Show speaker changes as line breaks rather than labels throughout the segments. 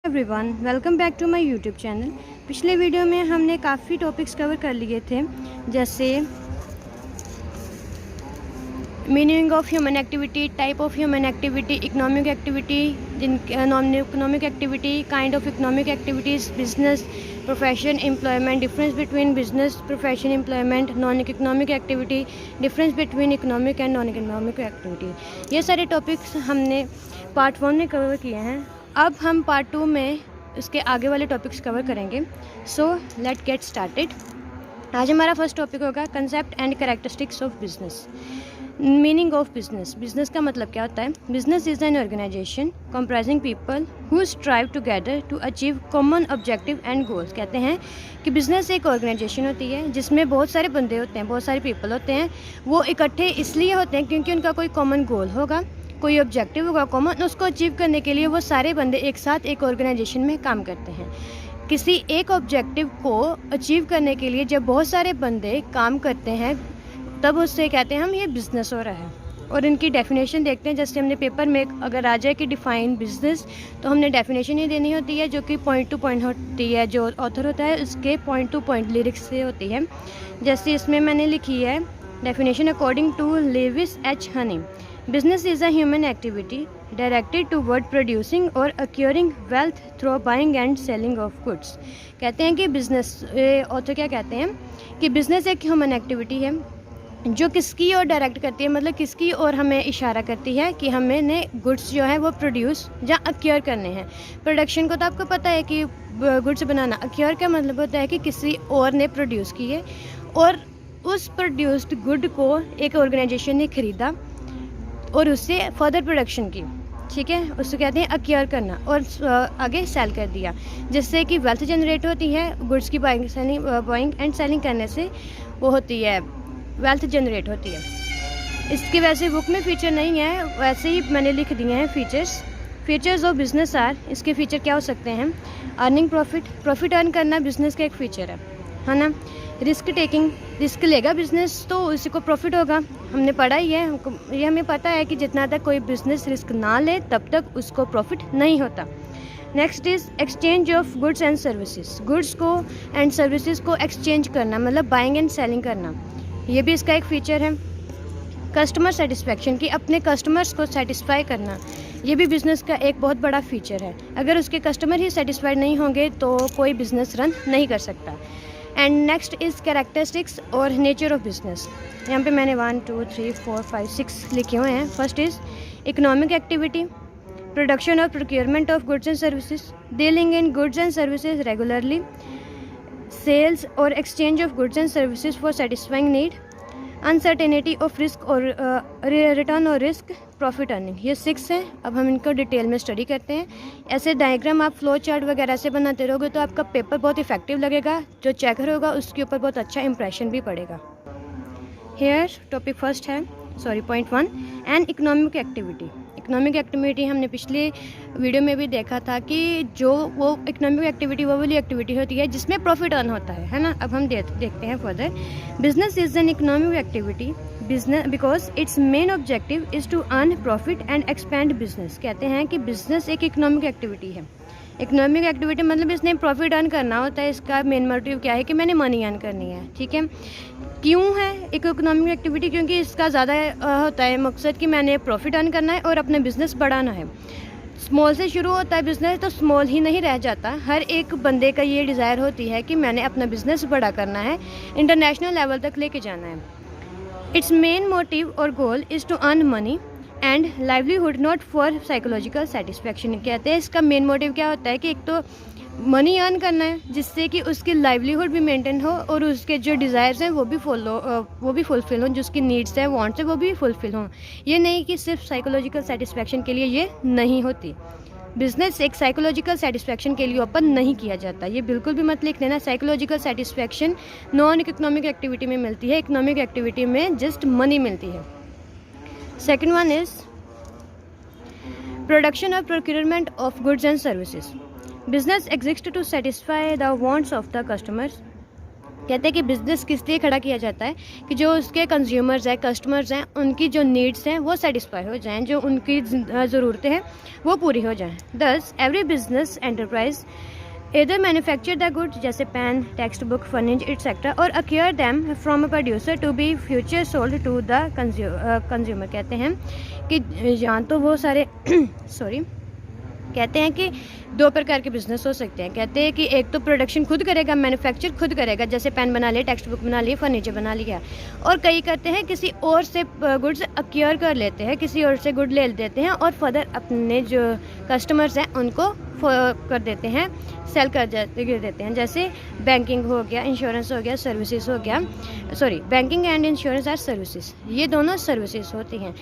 Everyone, welcome back to my YouTube channel. पिछले video में हमने काफ़ी टॉपिक्स कवर कर लिए थे, जैसे meaning of human activity, type of human activity, economic activity, non economic activity, kind of economic activities, business, profession, employment, difference between business, profession, employment, non economic activity, difference between economic and non economic activity. ये सारे topics हमने part 1 में cover किए हैं। अब हम part 2 में इसके आगे वाले टॉपिक्स कवर करेंगे। So let get started. आज हमारा फर्स्ट टॉपिक होगा concept and characteristics of business. Meaning of business. Business का मतलब क्या होता है? Business is an organisation comprising people who strive together to achieve common objective and goals. कहते हैं कि बिजनेस एक ऑर्गेनाइजेशन होती है जिसमें बहुत सारे बंदे होते हैं, बहुत सारे पीपल होते हैं। वो इकट्ठे इसलिए होते हैं क्योंकि उनका कोई कॉमन गोल होगा, कोई ऑब्जेक्टिव होगा कॉमन, उसको अचीव करने के लिए वो सारे बंदे एक साथ एक ऑर्गेनाइजेशन में काम करते हैं। किसी एक ऑब्जेक्टिव को अचीव करने के लिए जब बहुत सारे बंदे काम करते हैं तब उससे कहते हैं हम ये बिज़नेस हो रहा है। और इनकी डेफिनेशन देखते हैं। जैसे हमने पेपर में अगर आ जाए कि डिफाइन बिजनेस, तो हमने डेफिनेशन ही देनी होती है जो कि पॉइंट टू पॉइंट होती है। जो ऑथर होता है उसके पॉइंट टू पॉइंट लिरिक्स से होती है। जैसे इसमें मैंने लिखी है definition according to Lewis H Haney. Business is a human activity directed toward producing or acquiring wealth through buying and selling of goods। कहते हैं कि बिजनेस, ऑथर क्या कहते हैं कि बिजनेस एक ह्यूमन एक्टिविटी है जो किसकी ओर डायरेक्ट करती है, मतलब किसकी ओर हमें इशारा करती है कि हमें ने गुड्स जो है वो प्रोड्यूस या अक्योर करने हैं। प्रोडक्शन को तो आपको पता है कि गुड्स बनाना, अक्योर का मतलब होता है कि किसी और ने प्रोड्यूस किए और उस प्रोड्यूस्ड गुड को एक ऑर्गेनाइजेशन ने ख़रीदा और उससे फर्दर प्रोडक्शन की, ठीक है, उसको कहते हैं अक्योर करना, और आगे सेल कर दिया, जिससे कि वेल्थ जनरेट होती है। गुड्स की बाइंग एंड सेलिंग करने से वो होती है, वेल्थ जनरेट होती है। इसकी वैसे बुक में फीचर नहीं है, वैसे ही मैंने लिख दिए हैं फीचर्स ऑफ बिजनेस आर। इसके फीचर क्या हो सकते हैं? अर्निंग प्रॉफिट अर्न करना बिजनेस का एक फीचर है ना। रिस्क टेकिंग, रिस्क लेगा बिजनेस तो उसी को प्रॉफिट होगा। हमने पढ़ा ही है, ये हमें पता है कि जितना तक कोई बिजनेस रिस्क ना ले तब तक उसको प्रॉफिट नहीं होता। Next is exchange of goods and services. Goods को एंड सर्विसेज को एक्सचेंज करना, मतलब बाइंग एंड सेलिंग करना, ये भी इसका एक फ़ीचर है। कस्टमर सेटिस्फेक्शन की, अपने कस्टमर्स को सेटिस्फाई करना, ये भी बिज़नेस का एक बहुत बड़ा फीचर है। अगर उसके कस्टमर ही सेटिस्फाइड नहीं होंगे तो कोई बिज़नेस रन नहीं कर सकता। एंड नेक्स्ट इज़ कैरेक्टरिस्टिक्स और नेचर ऑफ बिजनेस। यहाँ पे मैंने 1 2 3 4 5 6 लिखे हुए हैं। First is economic activity, production और procurement of goods and services, dealing in goods and services regularly, sales और exchange of goods and services for satisfying need, uncertainty of risk और return और रिस्क, प्रॉफिट अर्निंग। ये 6 हैं। अब हम इनको detail में स्टडी करते हैं। ऐसे डायग्राम आप फ्लो चार्ट वगैरह से बनाते रहोगे तो आपका पेपर बहुत इफेक्टिव लगेगा। जो चेकर होगा उसके ऊपर बहुत अच्छा इंप्रेशन भी पड़ेगा। हेयर टॉपिक फर्स्ट है, point 1, and economic activity. Economic activity हमने पिछले वीडियो में भी देखा था कि जो वो इकोनॉमिक एक्टिविटी वो वाली एक्टिविटी होती है जिसमें प्रॉफिट अर्न होता है ना। अब हम देखते हैं further. Business is an economic activity business because its main objective is to earn profit and expand business. कहते हैं कि बिजनेस एक इकोनॉमिक एक्टिविटी है। इकोनॉमिक एक्टिविटी मतलब इसने प्रॉफिट अर्न करना होता है। इसका मेन मोटिव क्या है कि मैंने मनी अर्न करनी है, ठीक है। क्यों है एक इकोनॉमिक एक्टिविटी? क्योंकि इसका ज़्यादा होता है मकसद कि मैंने प्रॉफिट अर्न करना है और अपना बिजनेस बढ़ाना है। स्मॉल से शुरू होता है बिजनेस, तो स्मॉल ही नहीं रह जाता। हर एक बंदे का ये डिज़ायर होती है कि मैंने अपना बिजनेस बड़ा करना है, इंटरनेशनल लेवल तक लेके जाना है। इट्स मेन मोटिव और goal is to earn money and livelihood, not for psychological satisfaction. कहते हैं इसका मेन मोटिव क्या होता है कि एक तो मनी अर्न करना है जिससे कि उसकी लाइवलीहुड भी मेंटेन हो और उसके जो डिज़ायर्स हैं वो भी फुलफ़िल हों, जो उसकी नीड्स हैं, वांट्स हैं, वो भी फुलफ़िल हों। ये नहीं कि सिर्फ साइकोलॉजिकल सेटिस्फेक्शन के लिए ये नहीं होती। बिजनेस एक साइकोलॉजिकल सेटिस्फेक्शन के लिए ओपन नहीं किया जाता। ये बिल्कुल भी मत लिख लेना। Psychological satisfaction non economic activity में मिलती है, इकोनॉमिक एक्टिविटी में जस्ट मनी मिलती है। सेकेंड वन इज़ प्रोडक्शन और procurement of goods and services. Business exists to satisfy the wants of the customers कहते हैं कि बिज़नेस किस लिए खड़ा किया जाता है कि जो उसके कंज्यूमर्स हैं, कस्टमर्स हैं, उनकी जो नीड्स हैं वो सेटिस्फाई हो जाएं, जो उनकी ज़रूरतें हैं वो पूरी हो जाएं। Thus every business enterprise either manufacture the goods जैसे pen, text book, furniture etcetera और acquire them from a producer to be future sold to the consumer। कहते हैं कि या तो वो सारे सॉरी कहते हैं कि दो प्रकार के बिजनेस हो सकते हैं। कहते हैं कि एक तो प्रोडक्शन खुद करेगा, मैन्युफैक्चर खुद करेगा, जैसे पेन बना लिया, टेक्स्ट बुक बना लिया, फर्नीचर बना लिया। और कई करते हैं किसी और से गुड्स अक्योर कर लेते हैं, किसी और से गुड ले लेते हैं और फर्दर अपने जो कस्टमर्स हैं उनको कर देते हैं, सेल कर देते हैं। जैसे बैंकिंग हो गया, इंश्योरेंस हो गया, सर्विसेज हो गया, sorry banking and insurance are services, ये दोनों सर्विसेज होती हैं।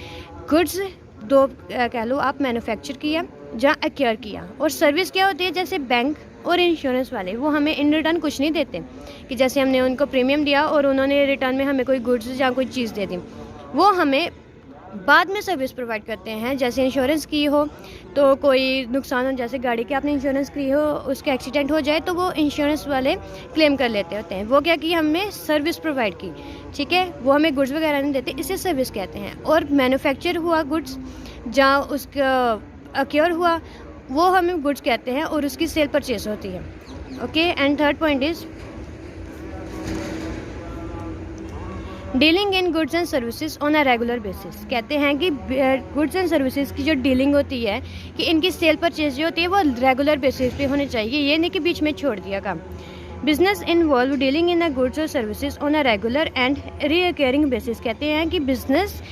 गुड्स दो कह लो आप, मैन्युफैक्चर किया जहाँ एक्वायर किया, और सर्विस क्या होती है जैसे बैंक और इंश्योरेंस वाले वो हमें इन रिटर्न कुछ नहीं देते कि जैसे हमने उनको प्रीमियम दिया और उन्होंने रिटर्न में हमें कोई गुड्स या कोई चीज़ दे दी, वो हमें बाद में सर्विस प्रोवाइड करते हैं। जैसे इंश्योरेंस की हो तो कोई नुकसान हो, जैसे गाड़ी के आपने इंश्योरेंस की हो, उसका एक्सीडेंट हो जाए तो वो इंश्योरेंस वाले क्लेम कर लेते होते हैं। वो क्या कि हमें सर्विस प्रोवाइड की, ठीक है, वो हमें गुड्स वगैरह नहीं देते, इसे सर्विस कहते हैं। और मैन्युफैक्चर हुआ गुड्स जहाँ उसका अक्योर हुआ वो हमें गुड्स कहते हैं और उसकी सेल परचेज होती है। Okay, and third point is dealing in goods and services on a regular basis. कहते हैं कि गुड्स एंड सर्विसेज की जो डीलिंग होती है कि इनकी सेल परचेज जो होती है वो रेगुलर बेसिस पे होनी चाहिए, ये नहीं कि बीच में छोड़ दिया काम। Business involve dealing in a goods और services on a regular and recurring basis. कहते हैं कि बिजनेस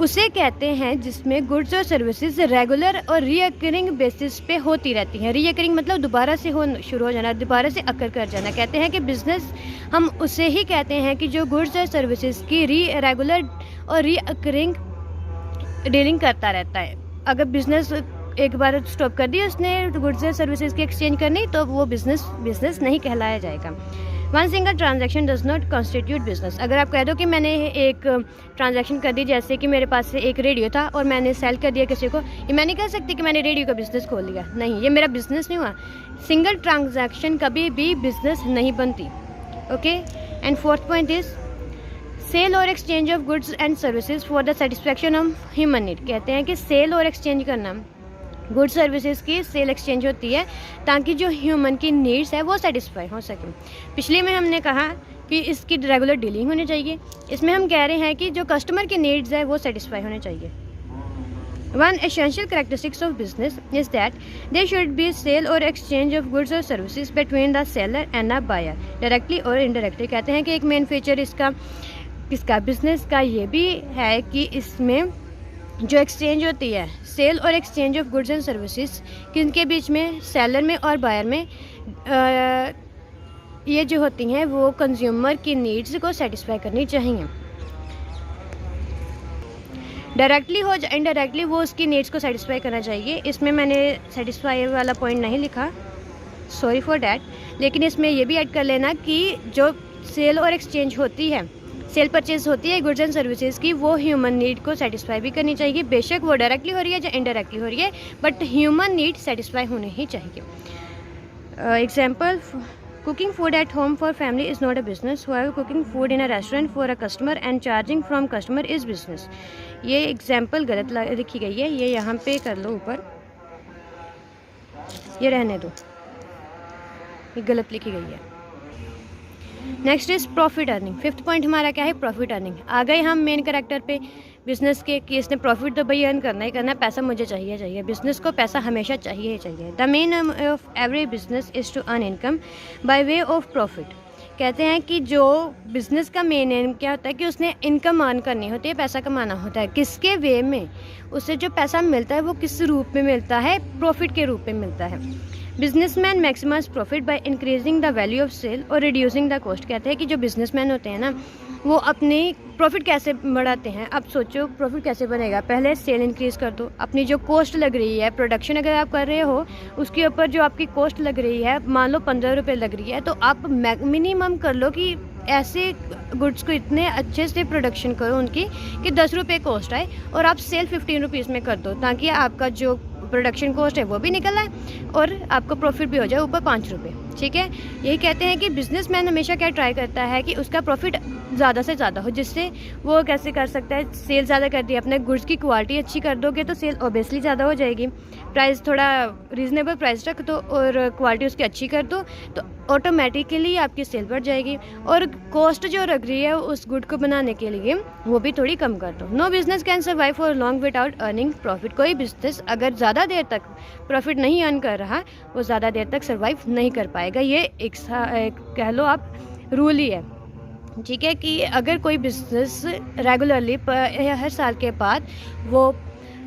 उसे कहते हैं जिसमें गुड्स और सर्विसेज रेगुलर और रीअकरिंग बेसिस पे होती रहती हैं। रीअकरिंग मतलब दोबारा से शुरू हो जाना, दोबारा से अकर कर जाना। कहते हैं कि बिज़नेस हम उसे ही कहते हैं कि जो गुड्स और सर्विसेज की रेगुलर और रीअकरिंग डीलिंग करता रहता है। अगर बिज़नेस एक बार स्टॉप कर दी उसने गुड्स और सर्विसेज की एक्सचेंज करनी, तो वो बिज़नेस नहीं कहलाया जाएगा। One single transaction does not constitute business. अगर आप कह दो कि मैंने एक ट्रांजैक्शन कर दी, जैसे कि मेरे पास से एक रेडियो था और मैंने सेल कर दिया किसी को, ये मैं नहीं कह सकती कि मैंने रेडियो का बिज़नेस खोल लिया, नहीं, ये मेरा बिज़नेस नहीं हुआ। सिंगल ट्रांजैक्शन कभी भी बिज़नेस नहीं बनती। Okay, and fourth point is sale और exchange of goods and services for the satisfaction of human need. कहते हैं कि सेल और एक्सचेंज करना, गुड सर्विसेज की सेल एक्सचेंज होती है ताकि जो ह्यूमन की नीड्स है वो सेटिस्फाई हो सके। पिछले में हमने कहा कि इसकी रेगुलर डीलिंग होनी चाहिए, इसमें हम कह रहे हैं कि जो कस्टमर की नीड्स है वो सेटिस्फाई होने चाहिए। One essential characteristics of business is that there should be sale और एक्सचेंज ऑफ गुड्स और services between the seller and the buyer directly और इनडायरेक्टली। कहते हैं कि एक मेन फीचर इसका बिजनेस का ये भी है कि इसमें जो एक्सचेंज होती है, सेल और exchange of goods and services, किनके बीच में, सेलर में और बायर में, ये जो होती हैं वो कंज्यूमर की नीड्स को सेटिस्फाई करनी चाहिए। डायरेक्टली हो या इनडायरेक्टली वो उसकी नीड्स को सेटिस्फाई करना चाहिए। इसमें मैंने सेटिस्फाई वाला पॉइंट नहीं लिखा, सॉरी फॉर डैट, लेकिन इसमें ये भी ऐड कर लेना कि जो सेल और एक्सचेंज होती है, सेल परचेज होती है गुड्स एंड सर्विसेज की, वो ह्यूमन नीड को सेटिस्फाई भी करनी चाहिए। बेशक वो डायरेक्टली हो रही है या इनडायरेक्टली हो रही है, बट ह्यूमन नीड सेटिस्फाई होनी ही चाहिए। Example, cooking food at home for family is not a business, however cooking food in a restaurant for a customer and charging from customer is business। ये example गलत लिखी गई है, ये यहाँ पे कर लो ऊपर, ये रहने दो, ये गलत लिखी गई है। Next is profit earning. Fifth point हमारा क्या है, प्रॉफिट अर्निंग। आ गए हम मेन कैरेक्टर पे बिजनेस के कि इसने प्रॉफिट तो भाई अर्न करना ही करना है, पैसा मुझे चाहिए, बिजनेस को पैसा हमेशा चाहिए ही चाहिए। The main of every business is to earn income by way of profit. कहते हैं कि जो बिज़नेस का मेन एम क्या होता है कि उसने इनकम अर्न करनी होती है, पैसा कमाना होता है। किसके वे में, उससे जो पैसा मिलता है वो किस रूप में मिलता है, प्रॉफिट के रूप में मिलता है। Businessman maximise profit by increasing the value of sale और रिड्यूसिंग द कॉस्ट। कहते हैं कि जो बिजनेसमैन होते हैं ना, वो अपनी प्रॉफिट कैसे बढ़ाते हैं। अब सोचो प्रॉफिट कैसे बनेगा, पहले सेल इंक्रीज कर दो, अपनी जो कॉस्ट लग रही है, प्रोडक्शन अगर आप कर रहे हो उसके ऊपर जो आपकी कॉस्ट लग रही है, मान लो 15 रुपये लग रही है, तो आप मिनिमम कर लो कि ऐसे गुड्स को इतने अच्छे से प्रोडक्शन करो उनकी कि 10 रुपये कॉस्ट आए और आप सेल 15 रुपीज़ में कर दो, ताकि आपका जो प्रोडक्शन कॉस्ट है वो भी निकल आए और आपको प्रॉफिट भी हो जाए ऊपर 5 रुपये। ठीक है। यही कहते हैं कि बिजनेसमैन हमेशा क्या ट्राई करता है कि उसका प्रॉफिट ज़्यादा से ज़्यादा हो, जिससे वो कैसे कर सकता है, सेल ज़्यादा कर दी, अपने गुड्स की क्वालिटी अच्छी कर दोगे तो सेल ऑब्वियसली ज़्यादा हो जाएगी, प्राइस थोड़ा रीज़नेबल प्राइस रख दो और क्वालिटी उसकी अच्छी कर दो तो ऑटोमेटिकली आपकी सेल बढ़ जाएगी, और कॉस्ट जो लग रही है उस गुड को बनाने के लिए वो भी थोड़ी कम कर दो। No business can survive for long without earning profit. कोई बिजनेस अगर ज़्यादा देर तक प्रॉफिट नहीं अर्न कर रहा वो ज़्यादा देर तक सर्वाइव नहीं कर पाएगा। ये एक कह लो आप रूल ही है, ठीक है, कि अगर कोई बिजनेस रेगुलरली हर साल के बाद वो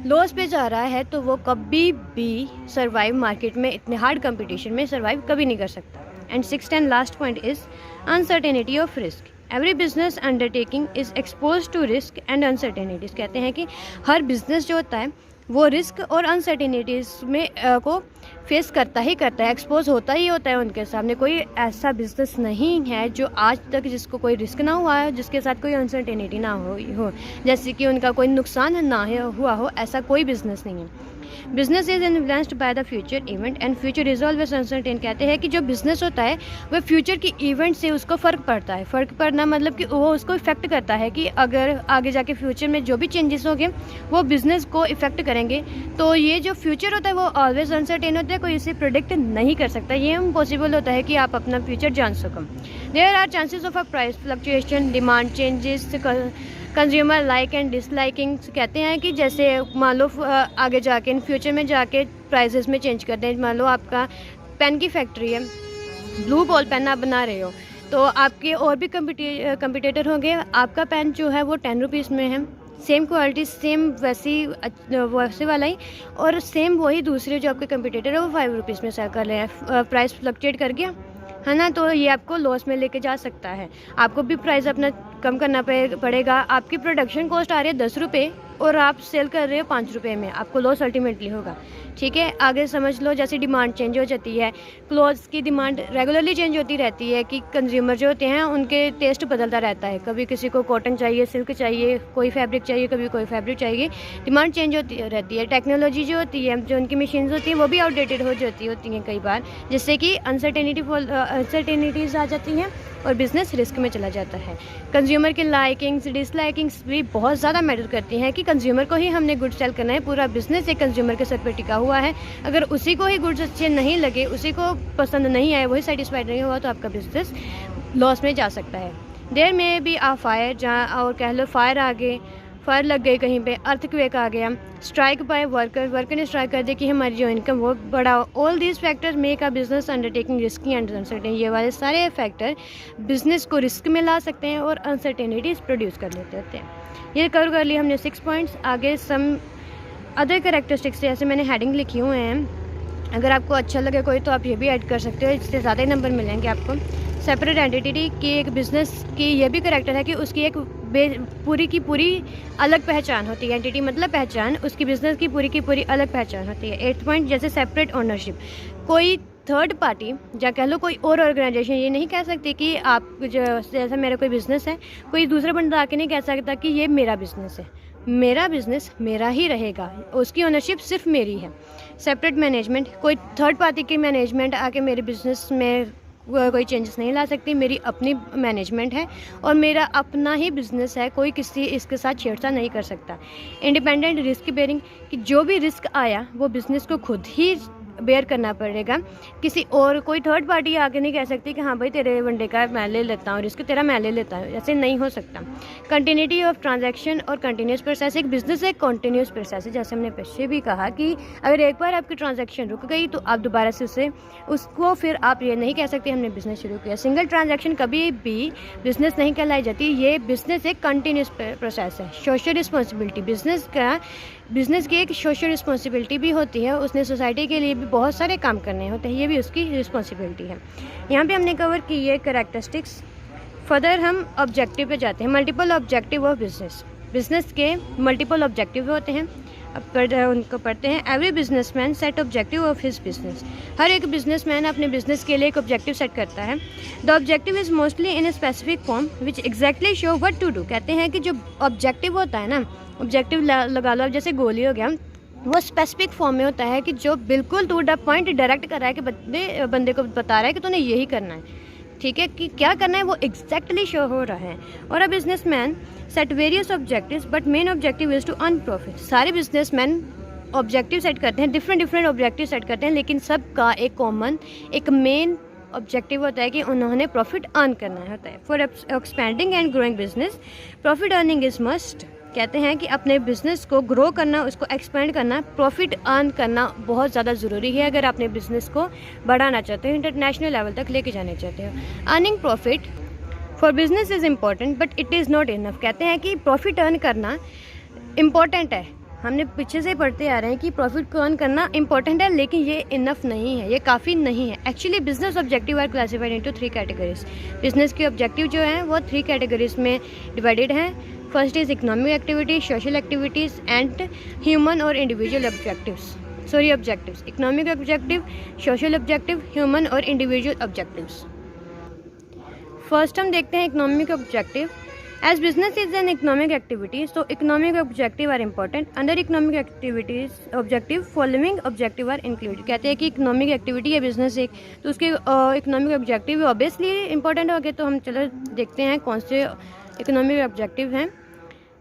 लॉस पे जा रहा है तो वो कभी भी सर्वाइव मार्केट में, इतने हार्ड कंपटीशन में सर्वाइव कभी नहीं कर सकता। And sixth and last point is uncertainty of risk. Every business undertaking is expose to risk and uncertainties. कहते हैं कि हर बिजनेस जो होता है वो रिस्क और अनसर्टेनिटीज़ में को फेस करता ही करता है, एक्सपोज होता ही होता है उनके सामने। कोई ऐसा बिजनेस नहीं है जो आज तक जिसको कोई रिस्क ना हुआ है, जिसके साथ कोई अनसर्टेनिटी ना हो, जैसे कि उनका कोई नुकसान ना हुआ हो, ऐसा कोई बिजनेस नहीं है। Business is influenced by the future event and future is always uncertain. कहते हैं कि जो बिजनेस होता है वह फ्यूचर की इवेंट से उसको फ़र्क पड़ता है। फ़र्क पड़ना मतलब कि वो उसको इफेक्ट करता है कि अगर आगे जाके फ्यूचर में जो भी चेंजेस होंगे वो बिज़नेस को इफेक्ट करेंगे। तो ये जो फ्यूचर होता है वो ऑलवेज अनसर्टेन होता है, कोई इसे प्रिडिक्ट नहीं कर सकता। ये इम्पॉसिबल होता है कि आप अपना फ्यूचर जान सको। There are chances of a price fluctuation, demand changes, consumer like and disliking. कहते हैं कि जैसे मान लो आगे जाके इन फ्यूचर में जाके प्राइसेस में चेंज कर दें। मान लो आपका पेन की फैक्ट्री है, ब्लू बॉल पेन आप बना रहे हो, तो आपके और भी कंपटीटर होंगे। आपका पेन जो है वो 10 रुपीज़ में है, सेम क्वालिटी, सेम वैसे वाला ही, और सेम वही दूसरे जो आपके कंपटीटर है वो 5 रुपीज़ में सेल कर रहे हैं। प्राइस फ्लक्चुएट कर गया है ना, तो ये आपको लॉस में लेके जा सकता है। आपको भी प्राइस अपना कम करना पड़ेगा। आपकी प्रोडक्शन कॉस्ट आ रही है 10 रुपये और आप सेल कर रहे हो 5 रुपये में, आपको लॉस अल्टीमेटली होगा। ठीक है, आगे समझ लो जैसे डिमांड चेंज हो जाती है, क्लॉथ्स की डिमांड रेगुलरली चेंज होती रहती है कि कंज्यूमर जो होते हैं उनके टेस्ट बदलता रहता है। कभी किसी को कॉटन चाहिए, सिल्क चाहिए, कोई फैब्रिक चाहिए, कभी कोई फैब्रिक चाहिए, डिमांड चेंज होती रहती है। टेक्नोलॉजी जो होती है, जो उनकी मशीन्स होती हैं वो भी आउटडेटेड हो जाती होती हैं कई बार, जिससे कि अनसर्टेनिटीज़ आ जाती हैं और बिज़नेस रिस्क में चला जाता है। कंज्यूमर की लाइकिंग्स डिसलाइकिंग्स भी बहुत ज़्यादा मैटर करती हैं कि कंज्यूमर को ही हमने गुड सेल करना है। पूरा बिज़नेस एक कंज्यूमर के सर पर टिका हुआ है। अगर उसी को ही गुड्स अच्छे नहीं लगे, उसी को पसंद नहीं आए, वही सेटिस्फाइड नहीं हुआ, तो आपका बिज़नेस लॉस में जा सकता है। देयर में भी आ फायर, जहाँ और कह लो फायर लग गई कहीं पे, अर्थक्वेक आ गया, स्ट्राइक बाय वर्कर ने स्ट्राइक कर दिया कि हमारी जो इनकम वो बढ़ाओ। All these factors make a business undertaking risky and uncertain. ये वाले सारे फैक्टर बिजनेस को रिस्क में ला सकते हैं और अनसर्टेनिटीज़ प्रोड्यूस कर लेते होते हैं। ये कर लिए हमने 6 पॉइंट्स। आगे सम अदर कैरेक्टरिस्टिक्स जैसे मैंने हेडिंग लिखी हुए हैं, अगर आपको अच्छा लगे कोई तो आप ये भी ऐड कर सकते हो, इससे ज़्यादा ही नंबर मिलेंगे आपको। सेपरेट एंटिटी की एक बिज़नेस की ये भी करैक्टर है कि उसकी एक पूरी की पूरी अलग पहचान होती है। एंटिटी मतलब पहचान, उसकी बिज़नेस की पूरी अलग पहचान होती है। 8th पॉइंट जैसे सेपरेट ओनरशिप। कोई थर्ड पार्टी या कह लो कोई और ऑर्गेनाइजेशन ये नहीं कह सकती कि आप जो जैसा मेरा कोई बिज़नेस है, कोई दूसरा बंदा आके नहीं कह सकता कि ये मेरा बिज़नेस है, मेरा बिज़नेस मेरा ही रहेगा, उसकी ओनरशिप सिर्फ मेरी है। सेपरेट मैनेजमेंट, कोई थर्ड पार्टी की मैनेजमेंट आके मेरे बिज़नेस में कोई चेंजेस नहीं ला सकती। मेरी अपनी मैनेजमेंट है और मेरा अपना ही बिज़नेस है, कोई किसी इसके साथ छेड़छाड़ नहीं कर सकता। इंडिपेंडेंट रिस्क बेयरिंग, कि जो भी रिस्क आया वो बिज़नेस को खुद ही बेयर करना पड़ेगा, किसी और कोई थर्ड पार्टी आके नहीं कह सकती कि हाँ भाई तेरे वनडे का मैं ले लेता हूँ, रिस्क तेरा मैं ले लेता हूँ, ऐसे नहीं हो सकता। कंटिन्यूटी ऑफ ट्रांजैक्शन और कंटिन्यूस प्रोसेस। एक बिज़नेस एक कंटिन्यूस प्रोसेस है, जैसे हमने पीछे भी कहा कि अगर एक बार आपकी ट्रांजैक्शन रुक गई तो आप दोबारा से उसको फिर आप ये नहीं कह सकते हमने बिज़नेस शुरू किया। सिंगल ट्रांजैक्शन कभी भी बिज़नेस नहीं कहलाई जाती, ये बिज़नेस एक कंटिन्यूस प्रोसेस है। सोशल रिस्पॉन्सिबिलिटी, बिज़नेस की एक सोशल रिस्पॉन्सिबिलिटी भी होती है, उसने सोसाइटी के लिए भी बहुत सारे काम करने होते हैं, ये भी उसकी रिस्पॉन्सिबिलिटी है। यहाँ पे हमने कवर की ये कैरेक्टरिस्टिक्स। फर्दर हम ऑब्जेक्टिव पे जाते हैं। मल्टीपल ऑब्जेक्टिव ऑफ बिज़नेस के मल्टीपल ऑब्जेक्टिव होते हैं, अब उनको पढ़ते हैं। Every businessman set objective of his business. हर एक बिजनेसमैन अपने बिजनेस के लिए एक ऑब्जेक्टिव सेट करता है। The objective is mostly in a specific form which exactly show what to do. कहते हैं कि जो ऑब्जेक्टिव होता है ना, ऑब्जेक्टिव लगा लो, जैसे गोली हो गया, वो स्पेसिफिक फॉर्म में होता है कि जो बिल्कुल टू द पॉइंट डायरेक्ट कर रहा है कि बंदे को बता रहा है कि तूने यही करना है, ठीक है, कि क्या करना है वो एग्जैक्टली शो हो रहा है। और a businessman set various objectives but main objective is to earn profit. सारे बिजनेसमैन ऑब्जेक्टिव सेट करते हैं, डिफरेंट ऑब्जेक्टिव सेट करते हैं, लेकिन सबका एक कॉमन एक मेन ऑब्जेक्टिव होता है कि उन्होंने प्रॉफिट अर्न करना होता है। For expanding and growing business profit earning is must. कहते हैं कि अपने बिजनेस को ग्रो करना, उसको एक्सपेंड करना, प्रॉफिट अर्न करना बहुत ज़्यादा ज़रूरी है अगर अपने बिजनेस को बढ़ाना चाहते हो, इंटरनेशनल लेवल तक लेके जाने चाहते हो। Earning profit for business is important but it is not enough. कहते हैं कि प्रॉफिट अर्न करना इम्पॉर्टेंट है, हमने पीछे से पढ़ते आ रहे हैं कि प्रॉफिट को अर्न करना इंपॉर्टेंट है, लेकिन ये इनफ नहीं है, ये काफ़ी नहीं है। Actually business objective are classified into 3 categories. Business के ऑब्जेक्टिव जो हैं वो 3 कैटेगरीज में डिवाइडेड हैं। First is economic activity, social activities and human और individual objectives. Economic objective, social objective, human और इंडिविजुअल ऑब्जेक्टिव्स। फर्स्ट हम देखते हैं economic objective. As business is an economic activity, so economic objective are important. Under economic activities objective, following objective are included. कहते हैं कि economic activity है business एक, तो उसके economic objective obviously important हो गए। तो हम चलो देखते हैं कौन से economic objective हैं।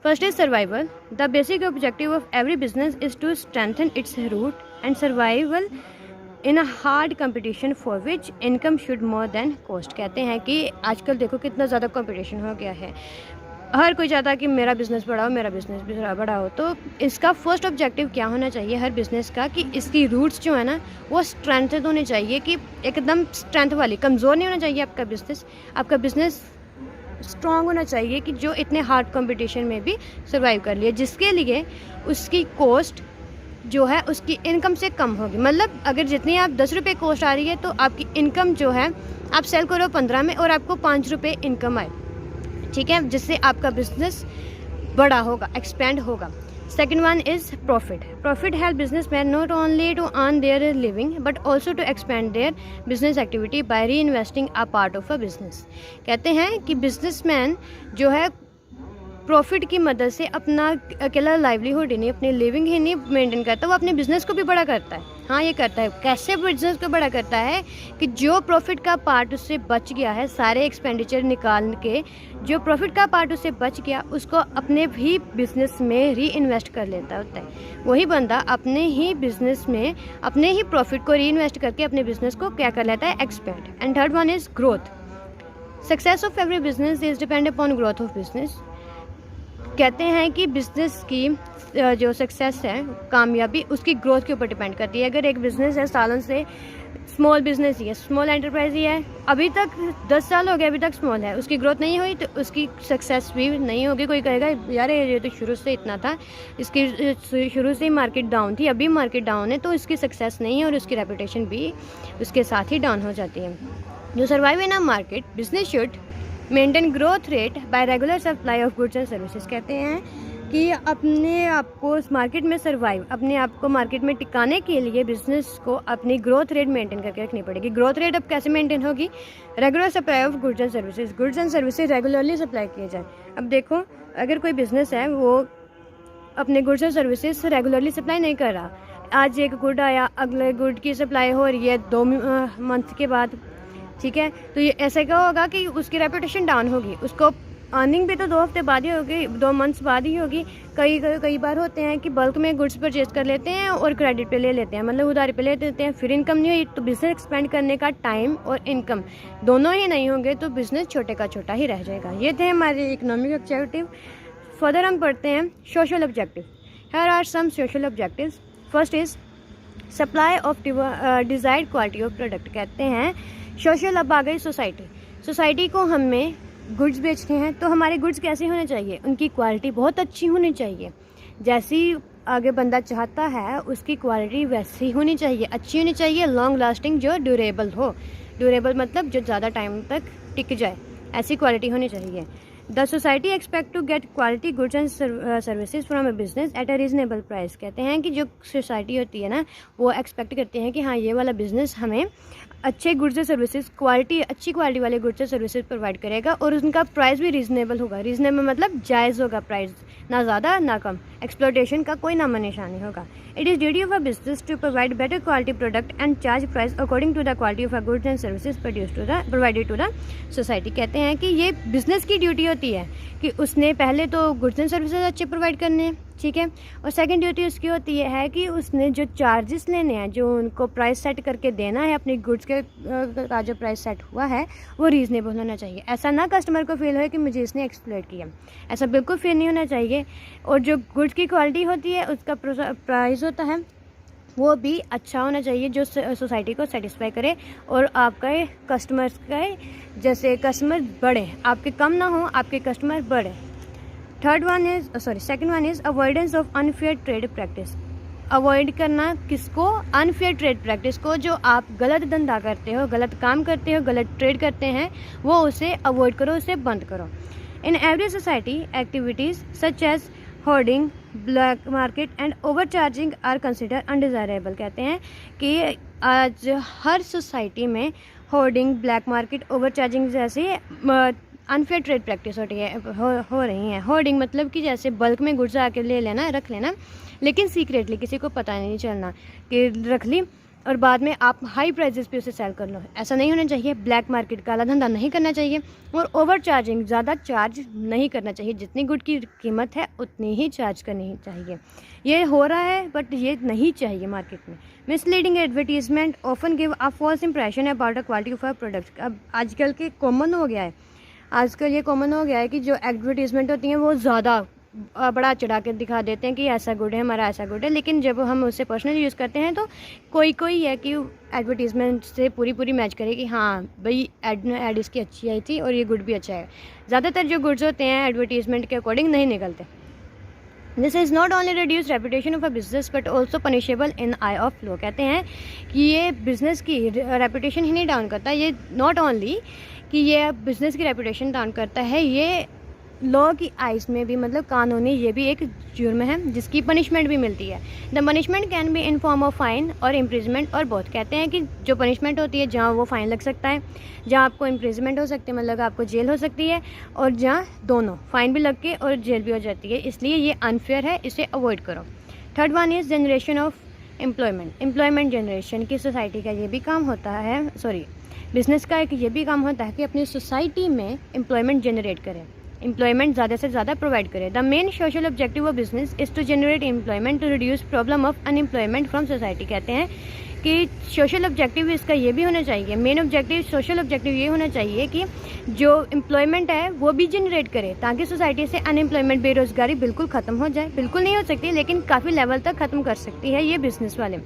First is survival. The basic objective of every business is to strengthen its root and survival in a hard competition for which income should more than cost. कहते हैं कि आजकल देखो कितना ज़्यादा कंपटीशन हो गया है, हर कोई चाहता है कि मेरा बिज़नेस बढ़ाओ, मेरा बिज़नेस भी बड़ा हो। तो इसका फर्स्ट ऑब्जेक्टिव क्या होना चाहिए हर बिज़नेस का, कि इसकी रूट्स जो है ना वो स्ट्रेंथेड होने चाहिए, कि एकदम स्ट्रेंथ वाली, कमज़ोर नहीं होना चाहिए आपका बिज़नेस। आपका बिज़नेस स्ट्रॉन्ग होना चाहिए कि जो इतने हार्ड कंपटीशन में भी सर्वाइव कर लिए, जिसके लिए उसकी कॉस्ट जो है उसकी इनकम से कम होगी। मतलब अगर जितनी आप 10 रुपये कॉस्ट आ रही है तो आपकी इनकम जो है आप सेल करो 15 में और आपको 5 रुपये इनकम आए, ठीक है, जिससे आपका बिजनेस बड़ा होगा, एक्सपेंड होगा। Second one is profit. Profit help business man not only to earn their living but also to expand their business activity by reinvesting a part of a business. कहते हैं कि businessman जो है profit की मदद से अपना अकेला लाइवलीहुड ही नहीं, अपनी लिविंग ही नहीं मेंटेन करता, वो अपने बिज़नेस को भी बड़ा करता है। हाँ, ये करता है। कैसे बिजनेस को बड़ा करता है कि जो प्रॉफिट का पार्ट उससे बच गया है, सारे एक्सपेंडिचर निकाल के जो प्रॉफिट का पार्ट उससे बच गया उसको अपने भी बिज़नेस में री इन्वेस्ट कर लेता होता है। वही बंदा अपने ही बिज़नेस में अपने ही प्रॉफिट को री इन्वेस्ट करके अपने बिज़नेस को क्या कर लेता है, expand. And third one is growth. Success of every business is depend upon growth of business. कहते हैं कि बिज़नेस की जो सक्सेस है, कामयाबी, उसकी ग्रोथ के ऊपर डिपेंड करती है। अगर एक बिज़नेस है सालों से स्मॉल बिज़नेस ही है, स्मॉल एंटरप्राइज ही है, अभी तक 10 साल हो गए अभी तक स्मॉल है, उसकी ग्रोथ नहीं हुई तो उसकी सक्सेस भी नहीं होगी। कोई कहेगा यार ये तो शुरू से इतना था, इसकी शुरू से ही मार्केट डाउन थी, अभी मार्केट डाउन है, तो इसकी सक्सेस नहीं है और उसकी रेपुटेशन भी उसके साथ ही डाउन हो जाती है। जो survive in a market business should maintain growth rate by regular supply of goods and services. कहते हैं कि अपने आप को उस मार्केट में सर्वाइव, अपने आप को मार्केट में टिकाने के लिए बिजनेस को अपनी ग्रोथ रेट मेंटेन करके रखनी पड़ेगी। ग्रोथ रेट अब कैसे मेंटेन होगी? Regular supply of goods and services. Goods and services regularly supply किए जाए। अब देखो, अगर कोई बिजनेस है वो अपने goods and services regularly supply नहीं कर रहा, आज एक गुड आया, अगले गुड की सप्लाई हो रही है 2 मंथ के बाद, ठीक है, तो ये ऐसा क्या होगा कि उसकी रेपुटेशन डाउन होगी, उसको अर्निंग भी तो 2 हफ्ते बाद ही होगी, 2 मंथ्स बाद ही होगी। कई बार होते हैं कि बल्क में गुड्स परचेज कर लेते हैं और क्रेडिट पे ले लेते हैं, मतलब उधारी पे ले लेते हैं, फिर इनकम नहीं हुई तो बिजनेस एक्सपेंड करने का टाइम और इनकम दोनों ही नहीं होंगे तो बिजनेस छोटे का छोटा ही रह जाएगा। ये थे हमारे इकोनॉमिक ऑब्जेक्टिव। फर्दर हम पढ़ते हैं social objective. Here are some social objectives. First is supply of desired quality of product. कहते हैं सोशल, अब आ गई सोसाइटी को हमें गुड्स बेचते हैं तो हमारे गुड्स कैसे होने चाहिए? उनकी क्वालिटी बहुत अच्छी होनी चाहिए, जैसी आगे बंदा चाहता है उसकी क्वालिटी वैसी होनी चाहिए, अच्छी होनी चाहिए, लॉन्ग लास्टिंग, जो ड्यूरेबल हो। ड्यूरेबल मतलब जो ज़्यादा टाइम तक टिक जाए, ऐसी क्वालिटी होनी चाहिए। The society expect to get quality goods and services from a business at a reasonable price. कहते हैं कि जो सोसाइटी होती है ना वो एक्सपेक्ट करती हैं कि हाँ ये वाला बिजनेस हमें अच्छे गुड्स और सर्विसेज, अच्छी क्वालिटी वाले गुड्स और सर्विसेज प्रोवाइड करेगा और उनका प्राइस भी रीजनेबल होगा। रीजनेबल मतलब जायज़ होगा प्राइस, ना ज़्यादा ना कम, एक्सप्लॉयटेशन का कोई नामो निशान होगा। It is duty of a business to provide better quality product and charge price according to the quality of a goods and services provided to the society. कहते हैं कि ये बिजनेस की ड्यूटी होती है कि उसने पहले तो गुड्स एंड सर्विसेज अच्छे प्रोवाइड करने हैं, ठीक है, और सेकंड ड्यूटी उसकी होती है कि उसने जो चार्जेस लेने हैं, जो उनको प्राइस सेट करके देना है अपनी गुड्स के का जो प्राइस सेट हुआ है वो रीज़नेबल होना चाहिए। ऐसा ना कस्टमर को फील हो कि मुझे इसने एक्सप्लॉइट किया, ऐसा बिल्कुल फील नहीं होना चाहिए। और जो गुड्स की क्वालिटी होती है उसका प्राइस होता है वो भी अच्छा होना चाहिए जो सोसाइटी को सेटिस्फाई करे और आपका कस्टमर्स का जैसे कस्टमर बढ़े, आपके कम ना हो, आपके कस्टमर बढ़े। Second one is avoidance of unfair trade practice. Avoid करना किसको? अनफेयर ट्रेड प्रैक्टिस को। जो आप गलत धंधा करते हो, गलत काम करते हो, गलत ट्रेड करते हैं, वो उसे अवॉइड करो, उसे बंद करो। In every society activities such as hoarding, black market and over charging are consider undesirable. कहते हैं कि आज हर सोसाइटी में hoarding, black market, over charging जैसी अनफेयर ट्रेड प्रैक्टिस हो रही हैं। होर्डिंग मतलब कि जैसे बल्क में गुड्स आके ले लेना, रख लेना, लेकिन सीक्रेटली किसी को पता नहीं चलना कि रख ली और बाद में आप हाई प्राइजेस पे उसे सेल कर लो, ऐसा नहीं होना चाहिए। ब्लैक मार्केट काला धंधा नहीं करना चाहिए और ओवर चार्जिंग, ज़्यादा चार्ज नहीं करना चाहिए। जितनी गुड की कीमत है उतनी ही चार्ज करनी चाहिए। ये हो रहा है बट ये नहीं चाहिए मार्केट में। Misleading advertisement often give a false impression about the quality of a product. अब आजकल के कॉमन हो गया है, आजकल ये कॉमन हो गया है कि जो एडवर्टीजमेंट होती हैं वो ज़्यादा बड़ा चढ़ा के दिखा देते हैं कि ऐसा गुड है, हमारा ऐसा गुड है, लेकिन जब हम उसे पर्सनली यूज़ करते हैं तो कोई है कि एडवर्टीजमेंट से पूरी मैच करे कि हाँ भाई एड इसकी अच्छी आई थी और ये गुड भी अच्छा है। ज़्यादातर जो गुड्स होते हैं एडवर्टीजमेंट के अकॉर्डिंग नहीं निकलते। This is not only reduce reputation of a business but also punishable in I of law. कहते हैं कि ये बिज़नेस की रेपुटेशन ही नहीं डाउन करता, ये नॉट ओनली कि ये बिज़नेस की रेपुटेशन डाउन करता है, ये लॉ की आइज़ में भी, मतलब कानूनी ये भी एक जुर्म है जिसकी पनिशमेंट भी मिलती है। The punishment can be in form of fine और इम्प्रिजमेंट और बोथ। कहते हैं कि जो पनिशमेंट होती है जहाँ वो फ़ाइन लग सकता है, जहाँ आपको इम्प्रिजमेंट हो सकती है, मतलब आपको जेल हो सकती है, और जहाँ दोनों फ़ाइन भी लग के और जेल भी हो जाती है। इसलिए ये अनफेयर है, इसे अवॉइड करो। Third one is generation of employment generation की सोसाइटी का ये भी काम होता है, बिज़नेस का एक ये भी काम होता है कि अपनी सोसाइटी में एम्प्लॉयमेंट जनरेट करें, एम्प्लॉयमेंट ज़्यादा से ज़्यादा प्रोवाइड करें। The main social objective of business is to generate employment to reduce problem of unemployment from society. कहते हैं कि सोशल ऑब्जेक्टिव इसका ये भी होना चाहिए, मेन ऑब्जेक्टिव सोशल ऑब्जेक्टिव ये होना चाहिए कि जो एम्प्लॉयमेंट है वो भी जनरेट करे ताकि सोसाइटी से अनएम्प्लॉयमेंट, बेरोज़गारी बिल्कुल ख़त्म हो जाए। बिल्कुल नहीं हो सकती लेकिन काफ़ी लेवल तक ख़त्म कर सकती है ये बिजनेस वाले।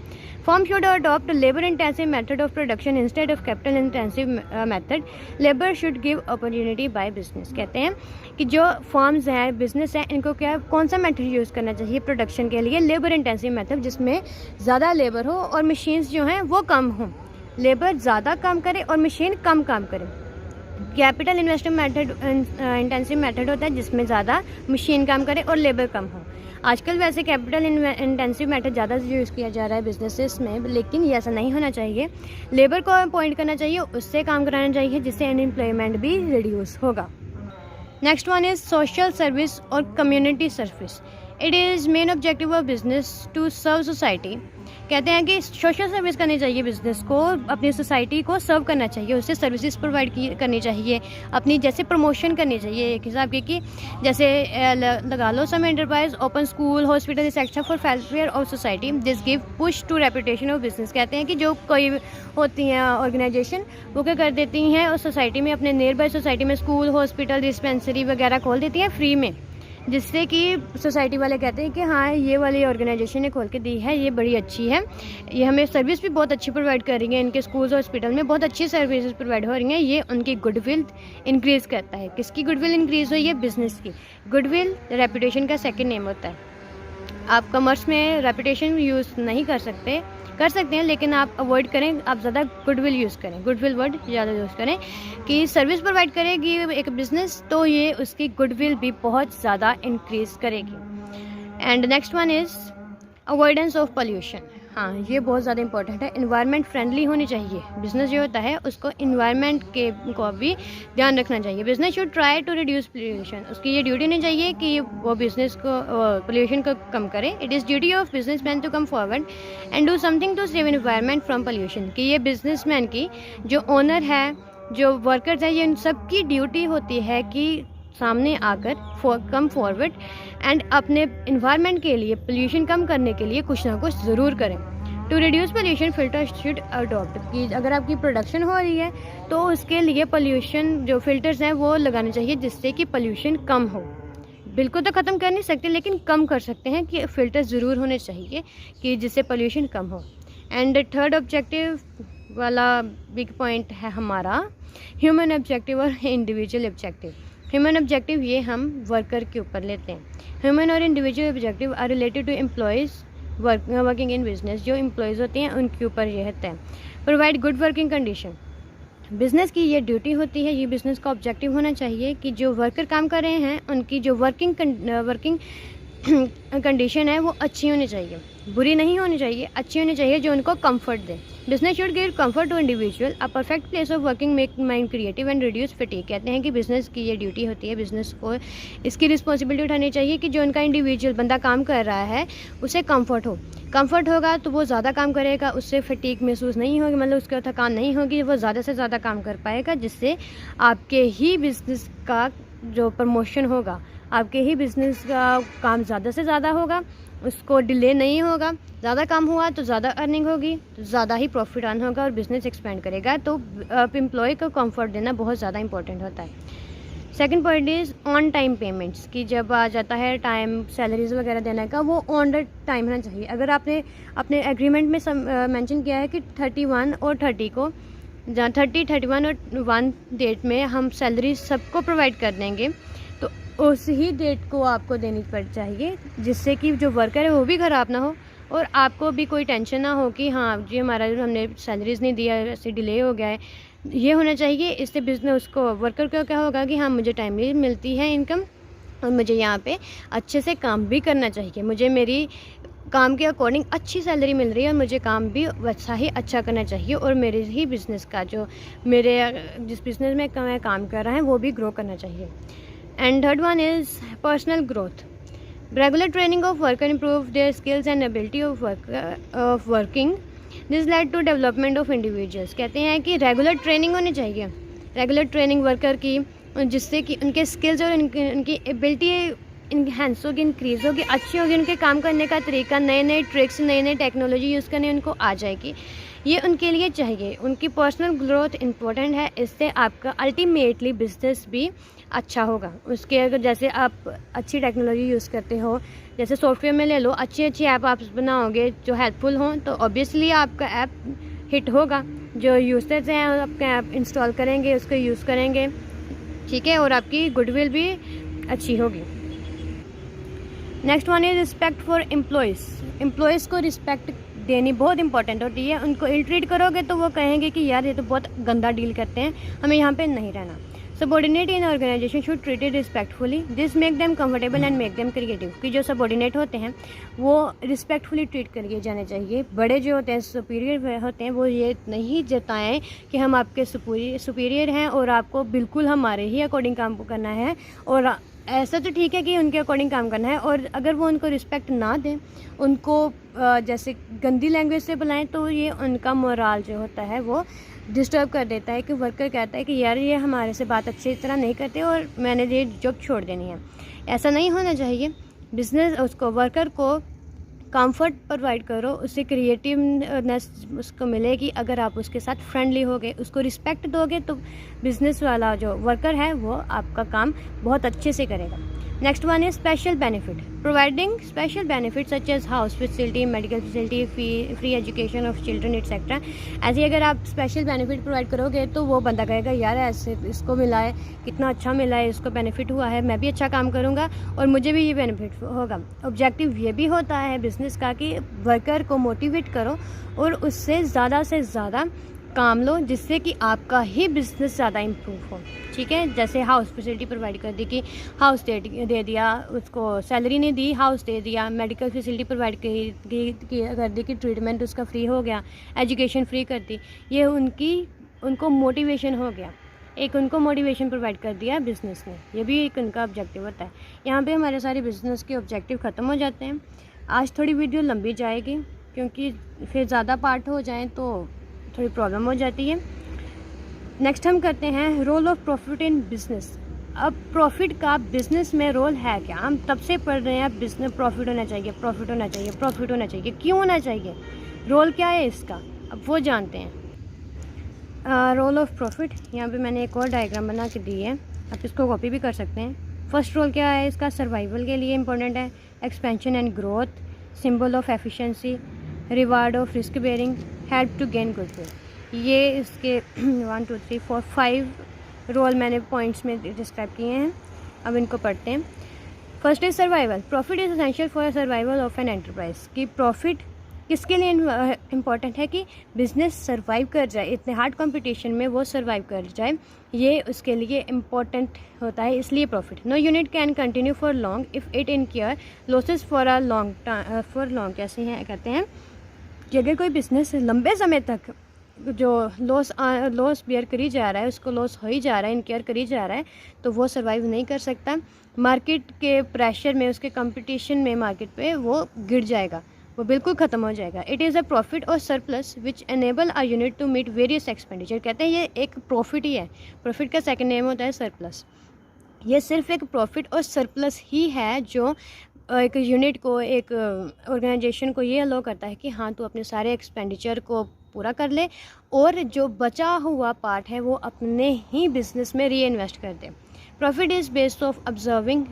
Firm should adopt labour intensive method of production instead of capital intensive method. Labour should give opportunity by business. कहते हैं कि जो फर्म्स हैं, बिजनेस है, इनको कौन सा मेथड यूज़ करना चाहिए प्रोडक्शन के लिए? लेबर इंटेंसिव मेथड, जिसमें ज़्यादा लेबर हो और मशीन्स जो हैं वो कम हों। लेबर ज़्यादा काम करे और मशीन कम काम करे। Capital investment method intensive method होता है जिसमें ज़्यादा मशीन काम करे और लेबर कम हो। आजकल वैसे कैपिटल इंटेंसिव मेथड ज़्यादा यूज़ किया जा रहा है बिजनेसेस में, लेकिन ये ऐसा नहीं होना चाहिए। लेबर को अपॉइंट करना चाहिए, उससे काम कराना चाहिए, जिससे अनएम्प्लॉयमेंट भी रिड्यूस होगा। Next one is social service और community service. It is main objective of business to serve society. कहते हैं कि सोशल सर्विस करनी चाहिए, बिजनेस को अपनी सोसाइटी को सर्व करना चाहिए, उससे सर्विसेज प्रोवाइड करनी चाहिए, अपनी जैसे प्रमोशन करनी चाहिए एक हिसाब की, कि जैसे लगा लो some enterprise open school, hospital etcetera for welfare of society, this give push to reputation of business. कहते हैं कि जो कोई होती हैं ऑर्गेनाइजेशन, वो क्या कर देती हैं और सोसाइटी में, अपने नियर बाय सोसाइटी में स्कूल, हॉस्पिटल, डिस्पेंसरी वगैरह खोल देती हैं फ्री में, जिससे कि सोसाइटी वाले कहते हैं कि हाँ ये वाली ऑर्गेनाइजेशन ने खोल के दी है, ये बड़ी अच्छी है, ये हमें सर्विस भी बहुत अच्छी प्रोवाइड कर रही है, इनके स्कूल्स हॉस्पिटल में बहुत अच्छी सर्विसेज प्रोवाइड हो रही हैं। ये उनकी गुडविल इंक्रीज़ करता है। किसकी गुडविल इंक्रीज़ हुई है? बिजनेस की। गुडविल रेपुटेशन का सेकंड नेम होता है। आप कॉमर्स में रेपुटेशन यूज़ नहीं कर सकते हैं, लेकिन आप अवॉइड करें, आप ज़्यादा गुडविल यूज़ करें, गुडविल वर्ड ज़्यादा यूज़ करें कि सर्विस प्रोवाइड करेगी एक बिज़नेस, तो ये उसकी गुडविल भी बहुत ज़्यादा इंक्रीज़ करेगी। And next one is avoidance of pollution. हाँ, ये बहुत ज़्यादा इंपॉर्टेंट है। इन्वायरमेंट फ्रेंडली होनी चाहिए। बिज़नेस जो होता है उसको इन्वायरमेंट के को भी ध्यान रखना चाहिए। Business should try to reduce pollution. उसकी ये ड्यूटी नहीं चाहिए कि वो बिज़नेस को पोल्यूशन को कम करे। It is duty of businessman to come forward and do something to save environment from pollution. कि ये बिजनेसमैन की जो ओनर है, जो वर्कर्स है, ये इन सब की ड्यूटी होती है कि सामने आकर कम फॉरवर्ड एंड अपने इन्वायरमेंट के लिए पोल्यूशन कम करने के लिए कुछ ना कुछ ज़रूर करें। To reduce pollution filter should adopt. कि अगर आपकी प्रोडक्शन हो रही है तो उसके लिए पोल्यूशन जो फिल्टर्स हैं वो लगाने चाहिए जिससे कि पोल्यूशन कम हो। बिल्कुल तो ख़त्म कर नहीं सकते लेकिन कम कर सकते हैं कि फ़िल्टर ज़रूर होने चाहिए कि जिससे पोल्यूशन कम हो। एंड थर्ड ऑब्जेक्टिव वाला बिग पॉइंट है हमारा ह्यूमन ऑब्जेक्टिव और इंडिविजुअल ऑब्जेक्टिव। ह्यूमन ऑब्जेक्टिव ये हम वर्कर के ऊपर लेते हैं। ह्यूमन और individual objective are related to employees working in business. जो एम्प्लॉयज़ होते हैं उनके ऊपर ये रहता है। Provide good working condition. Business की ये ड्यूटी होती है, ये बिज़नेस का ऑब्जेक्टिव होना चाहिए कि जो वर्कर काम कर रहे हैं उनकी जो वर्किंग कंडीशन है वो अच्छी होनी चाहिए, बुरी नहीं होनी चाहिए, अच्छी होनी चाहिए जो उनको कंफर्ट दे। Business should give comfort to individual. A perfect place of working make mind creative and reduce fatigue. कहते हैं कि बिज़नेस की ये ड्यूटी होती है, बिज़नेस को इसकी रिस्पॉन्सिबिलिटी उठानी चाहिए कि जो उनका इंडिविजुअल बंदा काम कर रहा है उसे कंफर्ट हो। कंफर्ट होगा तो वो ज़्यादा काम करेगा, उससे फटीग महसूस नहीं होगी, मतलब उसको थकान नहीं होगी, वो ज़्यादा से ज़्यादा काम कर पाएगा जिससे आपके ही बिज़नेस का जो प्रमोशन होगा, आपके ही बिज़नेस का काम ज़्यादा से ज़्यादा होगा, उसको डिले नहीं होगा। ज़्यादा काम हुआ तो ज़्यादा अर्निंग होगी, तो ज़्यादा ही प्रॉफिट अर्न होगा और बिज़नेस एक्सपेंड करेगा। तो एम्प्लॉय को कंफर्ट देना बहुत ज़्यादा इंपॉर्टेंट होता है। Second point is on time payments. कि जब आ जाता है टाइम सैलरीज़ वगैरह देने का, वो ऑन द टाइम होना चाहिए। अगर आपने अपने एग्रीमेंट में मेंशन किया है कि 31 और 30 को, जहाँ 30, 31 और 1 डेट में हम सैलरी सबको प्रोवाइड कर देंगे, तो उस ही डेट को आपको देनी पड़ चाहिए जिससे कि जो वर्कर है वो भी ख़राब ना हो और आपको भी कोई टेंशन ना हो कि हाँ जी हमारा जो हमने सैलरीज़ नहीं दिया, ऐसे डिले हो गया है। ये होना चाहिए। इससे बिजनेस उसको वर्कर को क्या होगा कि हाँ मुझे टाइमली मिलती है इनकम और मुझे यहाँ पे अच्छे से काम भी करना चाहिए, मुझे मेरी काम के अकॉर्डिंग अच्छी सैलरी मिल रही है और मुझे काम भी वैसा ही अच्छा करना चाहिए और मेरे ही बिज़नेस का जो मेरे जिस बिज़नेस में मैं काम कर रहा है वो भी ग्रो करना चाहिए। And third one is personal growth. Regular training of worker improve their skills and ability of working. This led to development of individuals. कहते हैं कि रेगुलर ट्रेनिंग होनी चाहिए, रेगुलर ट्रेनिंग वर्कर की, जिससे कि उनके स्किल्स और उनकी एबिलिटी इनहेंस होगी, इंक्रीज़ होगी, अच्छी होगी, उनके काम करने का तरीका, नए नए ट्रिक्स, नई नई टेक्नोलॉजी यूज़ करने उनको आ जाएगी। ये उनके लिए चाहिए। उनकी पर्सनल ग्रोथ इम्पोर्टेंट है। इससे आपका अल्टीमेटली बिजनेस भी अच्छा होगा। उसके अगर जैसे आप अच्छी टेक्नोलॉजी यूज़ करते हो, जैसे सॉफ्टवेयर में ले लो, अच्छी अच्छी ऐप आप बनाओगे जो हेल्पफुल हों, तो ऑब्वियसली आपका ऐप हिट होगा। जो यूजर्स हैं आपका ऐप इंस्टॉल करेंगे, उसको यूज़ करेंगे, ठीक है, और आपकी गुडविल भी अच्छी होगी। Next one is respect for employees. Employees को रिस्पेक्ट देनी बहुत इंपॉर्टेंट होती है। उनको इल ट्रीट करोगे तो वो कहेंगे कि यार ये तो बहुत गंदा डील करते हैं, हमें यहाँ पे नहीं रहना। Subordinate in organisation should treated respectfully. This make them comfortable and make them creative. कि जो सबॉर्डिनेट होते हैं वो रिस्पेक्टफुली ट्रीट किए जाने चाहिए। बड़े जो होते हैं, सुपीरियर होते हैं, वो ये नहीं जताएं कि हम आपके सुपीरियर हैं और आपको बिल्कुल हमारे ही अकॉर्डिंग काम करना है। और ऐसा तो ठीक है कि उनके अकॉर्डिंग काम करना है, और अगर वो उनको रिस्पेक्ट ना दें, उनको जैसे गंदी लैंग्वेज से बुलाएं, तो ये उनका मोराल जो होता है वो डिस्टर्ब कर देता है। कि वर्कर कहता है कि यार ये हमारे से बात अच्छी तरह नहीं करते और मैंने ये जॉब छोड़ देनी है। ऐसा नहीं होना चाहिए। बिजनेस उसको वर्कर को कंफर्ट प्रोवाइड करो, उससे क्रिएटिवनेस उसको मिलेगी। अगर आप उसके साथ फ्रेंडली होगे, उसको रिस्पेक्ट दोगे, तो बिज़नेस वाला जो वर्कर है वो आपका काम बहुत अच्छे से करेगा। Next one is special benefit. Providing special benefit such as house facility, medical facility, free education of children etcetera. ऐसे अगर आप स्पेशल बेनिफिट प्रोवाइड करोगे तो वो बंदा कहेगा यार ऐसे इसको मिला है, कितना अच्छा मिला है, इसको बेनिफिट हुआ है, मैं भी अच्छा काम करूँगा और मुझे भी ये बेनिफिट होगा। ऑब्जेक्टिव ये भी होता है बिज़नेस का कि वर्कर को मोटिवेट करो और उससे ज़्यादा से ज़्यादा काम लो जिससे कि आपका ही बिज़नेस ज़्यादा इम्प्रूव हो। ठीक है, जैसे हाउस फैसिलिटी प्रोवाइड कर दी कि हाउस दे दिया, उसको सैलरी नहीं दी, हाउस दे दिया, मेडिकल फैसिलिटी प्रोवाइड कर दी कि ट्रीटमेंट उसका फ्री हो गया, एजुकेशन फ्री कर दी। ये उनको मोटिवेशन हो गया, एक उनको मोटिवेशन प्रोवाइड कर दिया बिज़नेस ने। ये भी एक उनका ऑब्जेक्टिव होता है। यहाँ पे हमारे सारे बिज़नेस के ऑब्जेक्टिव ख़त्म हो जाते हैं। आज थोड़ी वीडियो लंबी जाएगी क्योंकि फिर ज़्यादा पार्ट हो जाएं तो थोड़ी प्रॉब्लम हो जाती है। नेक्स्ट हम करते हैं role of profit in business. अब प्रॉफिट का बिज़नेस में रोल है क्या? हम तब से पढ़ रहे हैं बिज़नेस प्रॉफिट होना चाहिए, प्रॉफिट होना चाहिए, प्रॉफिट होना चाहिए। क्यों होना चाहिए? रोल क्या है इसका? अब वो जानते हैं। रोल ऑफ प्रॉफिट, यहाँ पे मैंने एक और डायग्राम बना के दी है, आप इसको कॉपी भी कर सकते हैं। फर्स्ट रोल क्या है इसका? सर्वाइवल के लिए इंपॉर्टेंट है। Expansion and growth, symbol of efficiency, reward of risk bearing, help to gain goodwill. ये इसके 1 2 3 4 5 रोल मैंने पॉइंट्स में डिस्क्राइब किए हैं। अब इनको पढ़ते हैं। First is survival. Profit is essential for survival of an enterprise. कि प्रॉफिट किसके लिए इम्पॉर्टेंट है? कि बिज़नेस सर्वाइव कर जाए, इतने हार्ड कंपटीशन में वो सर्वाइव कर जाए, ये उसके लिए इम्पॉर्टेंट होता है, इसलिए profit. No unit can continue for long if it incur losses for a long कैसे हैं कहते हैं कि अगर कोई बिज़नेस लंबे समय तक जो लॉस बियर करी जा रहा है, उसको लॉस हो ही जा रहा है, इनकेयर करी जा रहा है, तो वो सर्वाइव नहीं कर सकता। मार्केट के प्रेशर में, उसके कंपटीशन में मार्केट पे वो गिर जाएगा, वो बिल्कुल ख़त्म हो जाएगा। इट इज़ अ प्रॉफिट और surplus which enable a unit to meet various expenditure. कहते हैं ये एक प्रॉफिट ही है। प्रॉफिट का सेकंड नेम होता है सरप्लस। ये सिर्फ एक प्रॉफिट और सरप्लस ही है जो एक यूनिट को, एक ऑर्गेनाइजेशन को ये अलाउ करता है कि हाँ तू अपने सारे एक्सपेंडिचर को पूरा कर ले और जो बचा हुआ पार्ट है वो अपने ही बिजनेस में री इन्वेस्ट कर दे। Profit is based of observing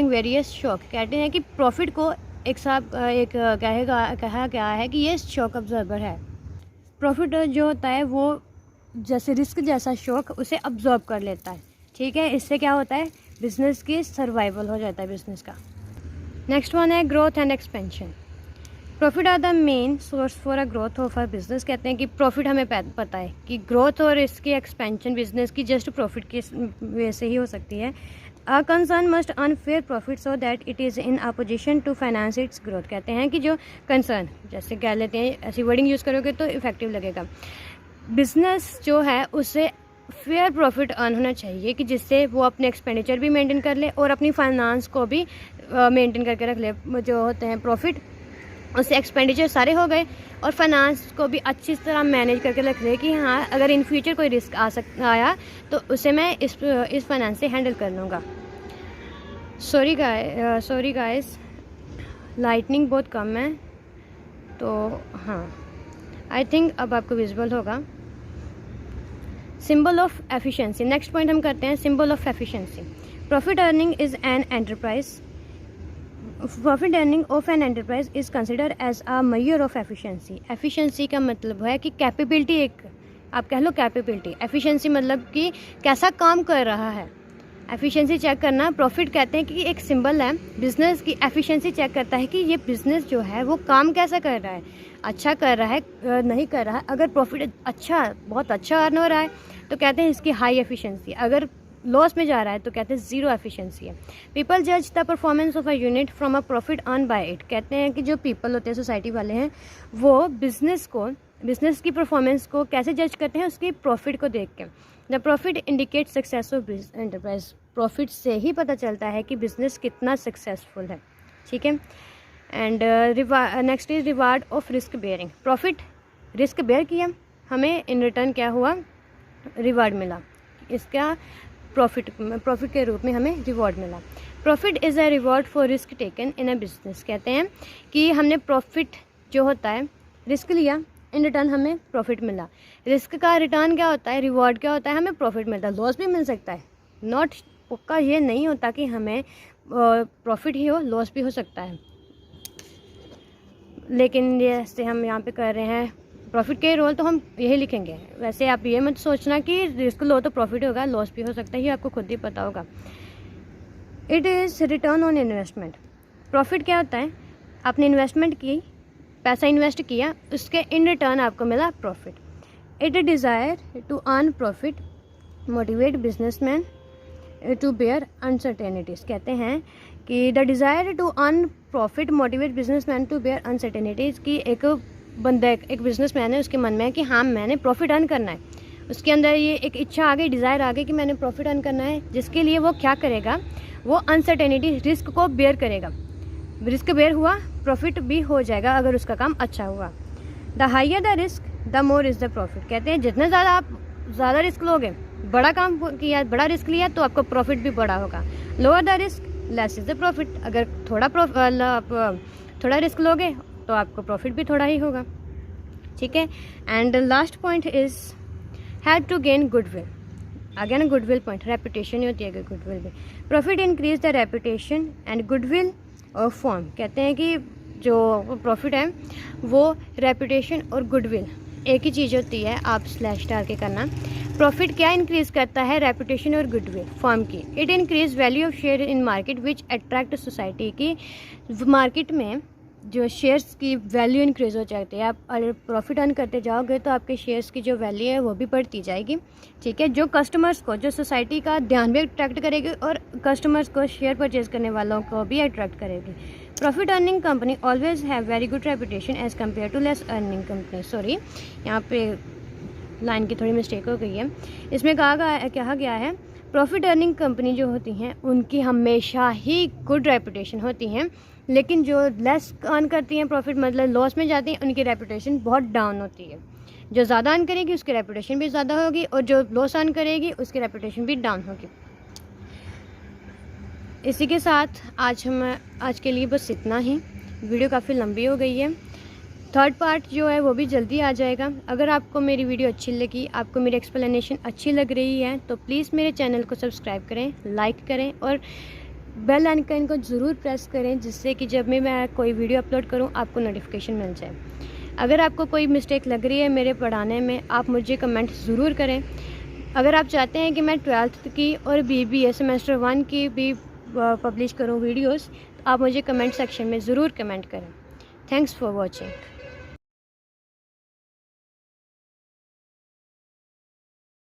various shock. कहते हैं कि प्रॉफिट को कहा गया है कि ये शॉक ऑब्जर्वर है। प्रॉफिट जो होता है वो जैसे रिस्क जैसा शॉक उसे ऑब्जर्व कर लेता है। ठीक है, इससे क्या होता है? बिजनेस की सर्वाइवल हो जाता है बिजनेस का। नेक्स्ट वन है growth and expansion. Profit are the main source for a growth of a business. कहते हैं कि प्रॉफिट हमें पता है कि ग्रोथ और इसकी एक्सपेंशन बिजनेस की जस्ट प्रॉफिट की वजह से ही हो सकती है। A concern must earn fair profit so that it is in a position to finance its growth। कहते हैं कि जो कंसर्न, जैसे कह लेते हैं, ऐसी वर्डिंग यूज़ करोगे तो इफेक्टिव लगेगा। बिजनेस जो है उससे फेयर प्रॉफिट अर्न होना चाहिए कि जिससे वो अपने एक्सपेंडिचर भी मेंटेन कर ले और अपनी फाइनेंस को भी मेंटेन करके रख ले। जो होते हैं प्रॉफिट, उससे एक्सपेंडिचर सारे हो गए और फाइनेंस को भी अच्छी तरह मैनेज करके रख ले कि हाँ अगर इन फ्यूचर कोई रिस्क आया तो उसे मैं इस फाइनेंस से हैंडल कर लूँगा। सॉरी गाइस, लाइटनिंग बहुत कम है तो हाँ, आई थिंक अब आपको विजिबल होगा। Symbol of efficiency. Next point हम करते हैं symbol of efficiency. Profit earning is an enterprise. Profit earning of an enterprise is consider as a measure of efficiency. Efficiency का मतलब है कि कैपेबिलिटी, एक आप कह लो कैपेबिलिटी। एफिशिएंसी मतलब कि कैसा काम कर रहा है, एफिशिएंसी चेक करना। प्रॉफिट कहते हैं कि एक सिंबल है बिजनेस की। एफिशिएंसी चेक करता है कि ये बिजनेस जो है वो काम कैसा कर रहा है, अच्छा कर रहा है, नहीं कर रहा है। अगर प्रॉफिट बहुत अच्छा अर्न हो रहा है तो कहते हैं इसकी हाई एफिशिएंसी। अगर लॉस में जा रहा है तो कहते हैं ज़ीरो एफिशिएंसी है। पीपल जज the performance of a unit from a profit earn by it. कहते हैं कि जो पीपल होते हैं, सोसाइटी वाले हैं, वो बिजनेस की परफॉर्मेंस को कैसे जज करते हैं? उसकी प्रॉफिट को देख के। The profit indicate success of enterprise. Profit से ही पता चलता है कि बिजनेस कितना सक्सेसफुल है। ठीक है, and next is reward of risk bearing. Profit risk bear किया, हमें इन रिटर्न क्या हुआ? रिवार्ड मिला। इसका प्रॉफिट के रूप में हमें रिवॉर्ड मिला। Profit is a reward for risk taken in a business. कहते हैं कि हमने प्रॉफिट जो होता है, रिस्क लिया, इन रिटर्न हमें प्रॉफिट मिला। रिस्क का रिटर्न क्या होता है? रिवॉर्ड क्या होता है? हमें प्रॉफिट मिलता है। लॉस भी मिल सकता है, नॉट पक्का ये नहीं होता कि हमें प्रॉफिट ही हो, लॉस भी हो सकता है। लेकिन जैसे हम यहाँ पे कर रहे हैं प्रॉफिट के रोल, तो हम यही लिखेंगे। वैसे आप ये मत सोचना कि रिस्क लो तो प्रॉफिट होगा, लॉस भी हो सकता है, ये आपको खुद ही पता होगा। It is return on investment. Profit क्या होता है? आपने इन्वेस्टमेंट की, पैसा इन्वेस्ट किया, उसके इन रिटर्न आपको मिला profit. It desire to earn profit motivate businessman to bear uncertainties. कहते हैं कि the desire to earn profit motivate businessman to bear uncertainties, की एक बंदा एक बिजनेसमैन है, उसके मन में है कि हाँ मैंने प्रॉफिट अर्न करना है, उसके अंदर ये एक इच्छा आ गई, डिज़ायर आ गई कि मैंने प्रॉफिट अर्न करना है, जिसके लिए वो क्या करेगा, वो अनसर्टेनिटी रिस्क को बेयर करेगा। रिस्क बेयर हुआ, प्रॉफिट भी हो जाएगा अगर उसका काम अच्छा हुआ। The higher the risk the more is the profit. कहते हैं जितना ज़्यादा आप ज़्यादा रिस्क लोगे, बड़ा काम किया, बड़ा रिस्क लिया, तो आपको प्रॉफिट भी बड़ा होगा। Lower the risk less is the profit. अगर थोड़ा रिस्क लोगे तो आपको प्रॉफिट भी थोड़ा ही होगा। ठीक है। And last point is had to gain goodwill. Again goodwill point, reputation ही होती है गुडविल भी। Profit increase the reputation and goodwill और फॉर्म। कहते हैं कि जो प्रॉफिट है वो रेपुटेशन और गुडविल एक ही चीज़ होती है, आप स्लैश डाल के करना। प्रॉफिट क्या इंक्रीज़ करता है, रेपुटेशन और गुडविल फॉर्म की। It increase value of share in market which attract society की। मार्केट में जो शेयर्स की वैल्यू इंक्रीज़ हो जाती है, आप अगर प्रॉफिट अर्न करते जाओगे तो आपके शेयर्स की जो वैल्यू है वो भी बढ़ती जाएगी। ठीक है। जो कस्टमर्स को, जो सोसाइटी का ध्यान भी अट्रैक्ट करेगी और कस्टमर्स को, शेयर परचेज करने वालों को भी अट्रैक्ट करेगी। Profit earning company always have very good reputation as compare to less earning company. Sorry, यहाँ पे लाइन की थोड़ी मिस्टेक हो गई है। इसमें कहा गया है प्रॉफिट अर्निंग कंपनी जो होती हैं उनकी हमेशा ही गुड रेपुटेशन होती हैं, लेकिन जो लेस अर्न करती हैं प्रॉफिट, मतलब लॉस में जाती हैं, उनकी रेपुटेशन बहुत डाउन होती है। जो ज़्यादा अर्न करेगी उसकी रेपुटेशन भी ज़्यादा होगी और जो लॉस अर्न करेगी उसकी रेपुटेशन भी डाउन होगी। इसी के साथ आज के लिए बस इतना ही। वीडियो काफ़ी लंबी हो गई है। थर्ड पार्ट जो है वो भी जल्दी आ जाएगा। अगर आपको मेरी वीडियो अच्छी लगी, आपको मेरी एक्सप्लेनेशन अच्छी लग रही है, तो प्लीज़ मेरे चैनल को सब्सक्राइब करें, लाइक करें और बेल आइकन को ज़रूर प्रेस करें, जिससे कि जब मैं कोई वीडियो अपलोड करूं आपको नोटिफिकेशन मिल जाए। अगर आपको कोई मिस्टेक लग रही है मेरे पढ़ाने में, आप मुझे कमेंट ज़रूर करें। अगर आप चाहते हैं कि मैं 12th की और BBA सेमेस्टर 1 की भी पब्लिश करूं वीडियोस, तो आप मुझे कमेंट सेक्शन में ज़रूर कमेंट करें। Thanks for watching.